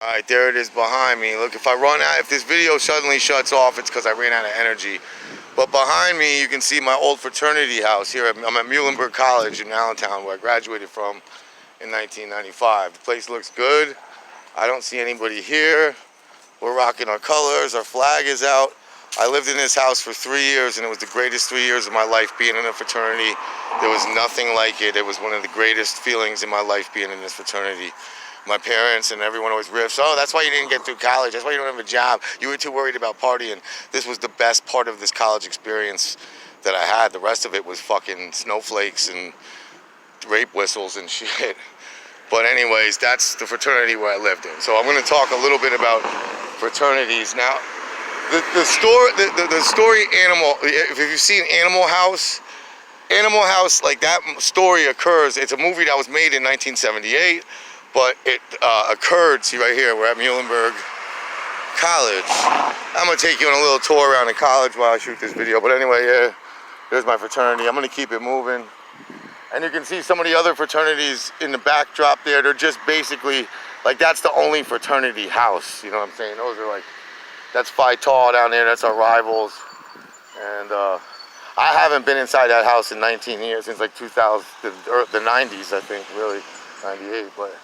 All right, there it is behind me. Look, if I run out, if this video suddenly shuts off, it's because I ran out of energy. But behind me, you can see my old fraternity house here. I'm at Muhlenberg College in Allentown, where I graduated from in 1995. The place looks good. I don't see anybody here. We're rocking our colors. Our flag is out. I lived in this house for 3 years, and it was the greatest 3 years of my life being in a fraternity. There was nothing like it. It was one of the greatest feelings in my life being in this fraternity. My parents and everyone always riffs, oh, that's why you didn't get through college. That's why you don't have a job. You were too worried about partying. This was the best part of this college experience that I had. The rest of it was fucking snowflakes and rape whistles and shit. But anyways, that's the fraternity where I lived in. So I'm going to talk a little bit about fraternities. Now, the story Animal, if you've seen Animal House, like that story occurs. It's a movie that was made in 1978. But it occurred, see right here, we're at Muhlenberg College. I'm going to take you on a little tour around the college while I shoot this video. But anyway, yeah, there's my fraternity. I'm going to keep it moving. And you can see some of the other fraternities in the backdrop there. They're just basically, like, that's the only fraternity house. You know what I'm saying? Those are like, that's Phi Tau down there. That's our rivals. And I haven't been inside that house in 19 years, since like 2000, the 90s, I think, really, 98. But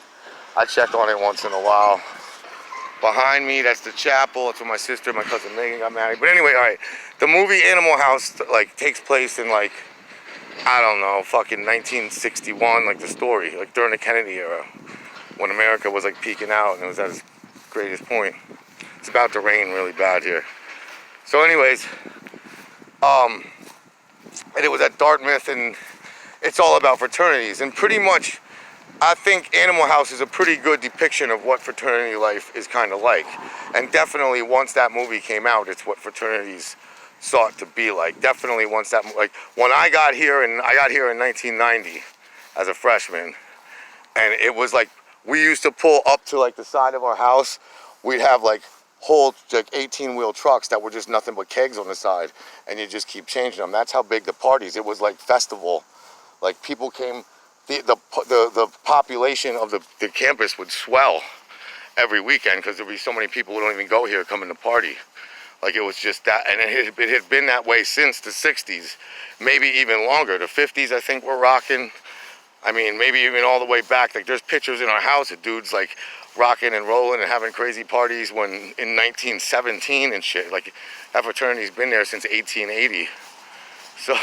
I check on it once in a while. Behind me, that's the chapel. It's where my sister and my cousin Megan got married. But anyway, all right. The movie Animal House, like, takes place in, like, I don't know, fucking 1961, like the story, like during the Kennedy era, when America was, like, peaking out and it was at its greatest point. It's about to rain really bad here. So anyways, and it was at Dartmouth, and it's all about fraternities. And pretty much, I think Animal House is a pretty good depiction of what fraternity life is kind of like. And definitely once that movie came out, it's what fraternities sought to be like. Definitely once that, like, when I got here, and I got here in 1990 as a freshman, and it was like, we used to pull up to like the side of our house. We'd have like whole like 18-wheel trucks that were just nothing but kegs on the side, and you just keep changing them. That's how big the parties. It was like festival. Like, people came. The population of the campus would swell every weekend because there'd be so many people who don't even go here coming to party. Like, it was just that, and it had been that way since the 60s, maybe even longer. The 50s, I think, were rocking. I mean, maybe even all the way back. Like, there's pictures in our house of dudes like rocking and rolling and having crazy parties when in 1917 and shit. Like, that fraternity's been there since 1880. So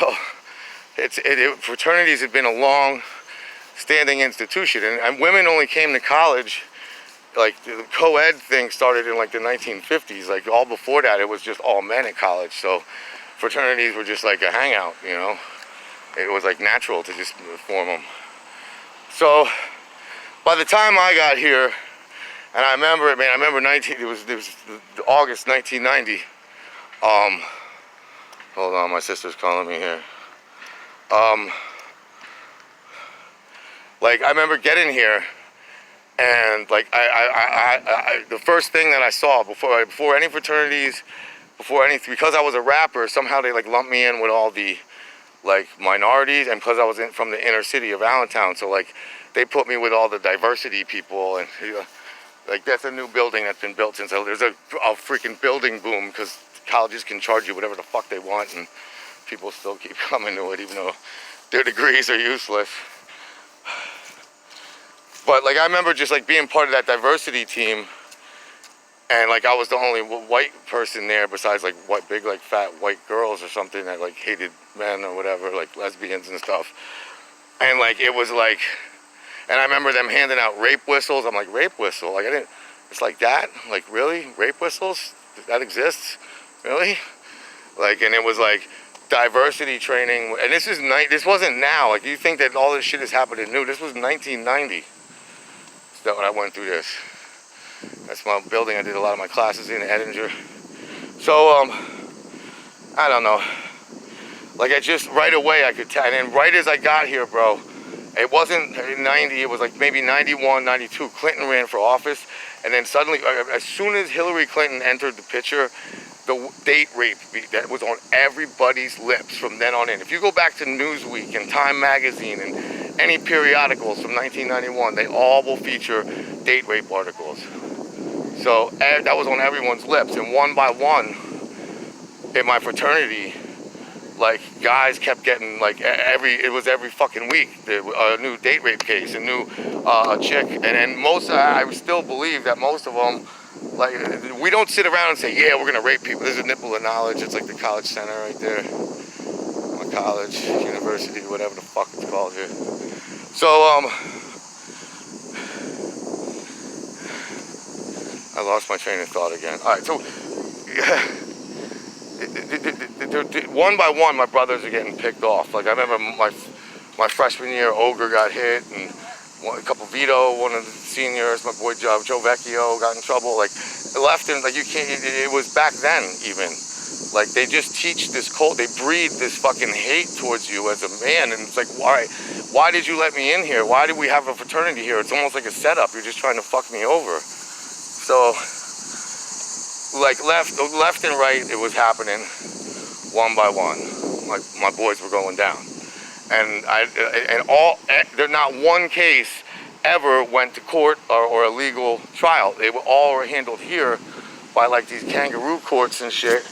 fraternities have been a long standing institution, and women only came to college, like the co-ed thing started in like the 1950s. Like, all before that it was just all men at college, so fraternities were just like a hangout, you know. It was like natural to just form them. So by the time I got here, and I remember it, man, it was August 1990. Hold on, my sister's calling me here. Like, I remember getting here, and like the first thing that I saw before any fraternities, because I was a rapper, somehow they like lumped me in with all the like minorities, and because I was from the inner city of Allentown, so like they put me with all the diversity people, and like that's a new building that's been built since. There's a freaking building boom because colleges can charge you whatever the fuck they want, and people still keep coming to it even though their degrees are useless. But like, I remember just like being part of that diversity team, and like I was the only white person there besides like big like fat white girls or something that like hated men or whatever, like lesbians and stuff. And like, it was like, and I remember them handing out rape whistles. I'm like, rape whistle? Like, it's like that? Like, really? Rape whistles? That exists? Really? Like, and it was like diversity training, and this wasn't now. Like, you think that all this shit is happening new. This was 1990. That when I went through this. That's my building I did a lot of my classes in, Edinger. So, I don't know. Like, I just, right away I could tell, and then right as I got here, bro, it wasn't 90, it was like maybe 91, 92, Clinton ran for office, and then suddenly, as soon as Hillary Clinton entered the picture, the date rape, that was on everybody's lips from then on in. If you go back to Newsweek and Time Magazine and any periodicals from 1991, they all will feature date rape articles. So that was on everyone's lips, and one by one in my fraternity, like guys kept getting like it was every fucking week a new date rape case, a new chick, and I still believe that most of them, like, we don't sit around and say, yeah, we're gonna rape people. There's a nipple of knowledge. It's like the college center right there, my college, university, whatever the fuck it's called here. So I lost my train of thought again. All right, so one by one, my brothers are getting picked off. Like, I remember my freshman year, Ogre got hit, and a couple Vito, one of the seniors, my boy Joe Vecchio got in trouble. Like, left and like, you can't. It was back then even. Like, they just teach this cult. They breed this fucking hate towards you as a man, and it's like, why did you let me in here? Why did we have a fraternity here? It's almost like a setup. You're just trying to fuck me over. So, like, left and right, it was happening one by one. Like, my boys were going down, and there's not one case ever went to court or a legal trial. They were all handled here by like these kangaroo courts and shit,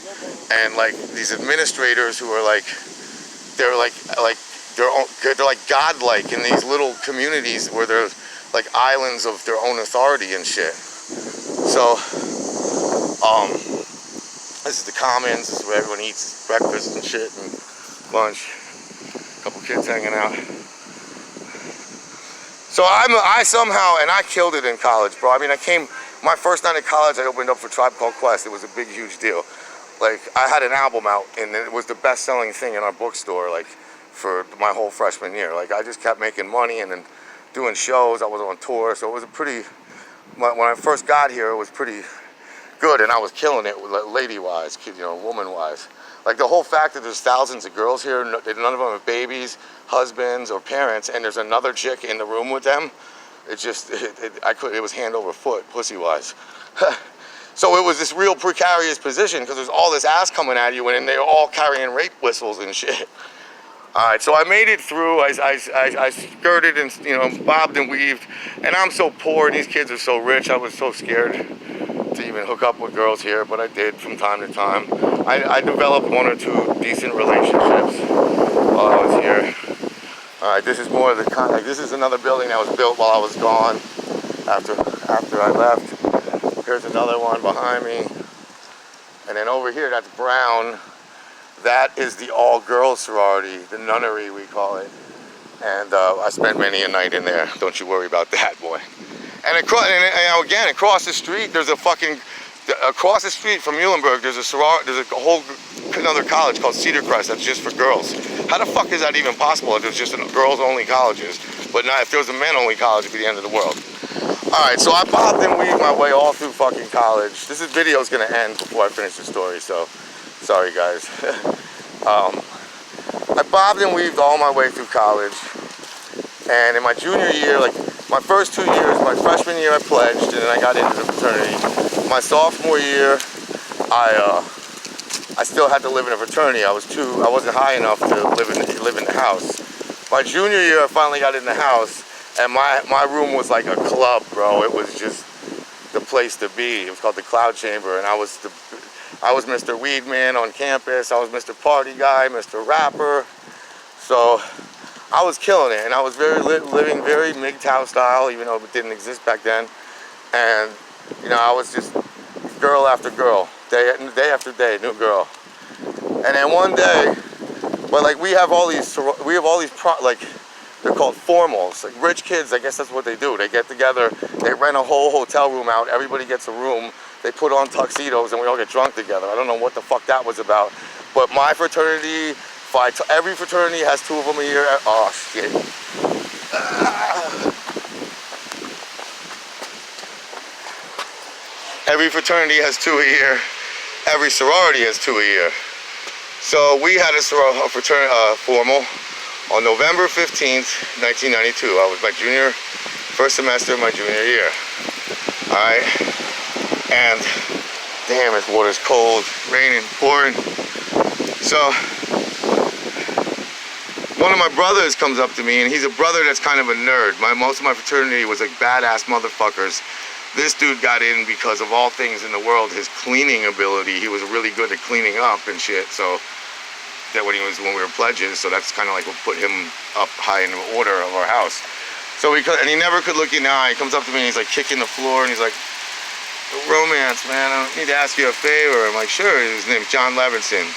and like these administrators who are like, they're like godlike in these little communities where they're like islands of their own authority and shit. So this is the commons. This is where everyone eats breakfast and shit and lunch. A couple kids hanging out. So I somehow, and I killed it in college, bro. I mean, my first night at college, I opened up for Tribe Called Quest. It was a big, huge deal. Like, I had an album out, and it was the best-selling thing in our bookstore, like, for my whole freshman year. Like, I just kept making money and then doing shows. I was on tour, so it was when I first got here, it was pretty good, and I was killing it, lady-wise, woman-wise. Like, the whole fact that there's thousands of girls here, none of them have babies, husbands, or parents, and there's another chick in the room with them, it was hand over foot, pussy-wise. So it was this real precarious position, because there's all this ass coming at you, and they're all carrying rape whistles and shit. All right, so I made it through. I skirted and bobbed and weaved, and I'm so poor, and these kids are so rich. I was so scared to even hook up with girls here, but I did from time to time. I developed one or two decent relationships while I was here. All right, this is more of the kind. Like, this is another building that was built while I was gone. After I left. Here's another one behind me, and then over here, that's brown. That is the all-girls sorority, the nunnery we call it, and I spent many a night in there. Don't you worry about that, boy. And across the street, there's across the street from Muhlenberg, there's a whole another college called Cedar Crest that's just for girls. How the fuck is that even possible if there's just girls-only colleges? But not if there was a men-only college, it'd be the end of the world. All right, so I bobbed and weaved my way all through fucking college. This video's gonna end before I finish the story, so sorry guys. I bobbed and weaved all my way through college, and in my junior year, like my first 2 years, my freshman year I pledged, and then I got into the fraternity. My sophomore year, I still had to live in a fraternity. I wasn't high enough to live in the house. My junior year, I finally got in the house, and my room was like a club, bro. It was just the place to be. It was called the Cloud Chamber, and I was Mr. Weedman on campus. I was Mr. Party Guy, Mr. Rapper. So I was killing it, and I was living very MGTOW style, even though it didn't exist back then. And I was just girl after girl, day after day, new girl. And then one day, but like we have all these like, they're called formals, like rich kids. I guess that's what they do. They get together, they rent a whole hotel room out. Everybody gets a room. They put on tuxedos and we all get drunk together. I don't know what the fuck that was about. But my fraternity, every fraternity has 2 of them a year. Oh shit. Every fraternity has 2 a year. Every sorority has 2 a year. So we had a formal on November 15th, 1992. I was my first semester of my junior year. All right. And damn, this water's cold, raining, pouring. So one of my brothers comes up to me, and he's a brother that's kind of a nerd. Most of my fraternity was like badass motherfuckers. This dude got in because of all things in the world, his cleaning ability. He was really good at cleaning up and shit. So that when we were pledges, so that's kind of like what put him up high in the order of our house. So and he never could look you in the eye. He comes up to me and he's like kicking the floor and he's like, "Romance, man, I need to ask you a favor." I'm like, "Sure." His name's John Levinson.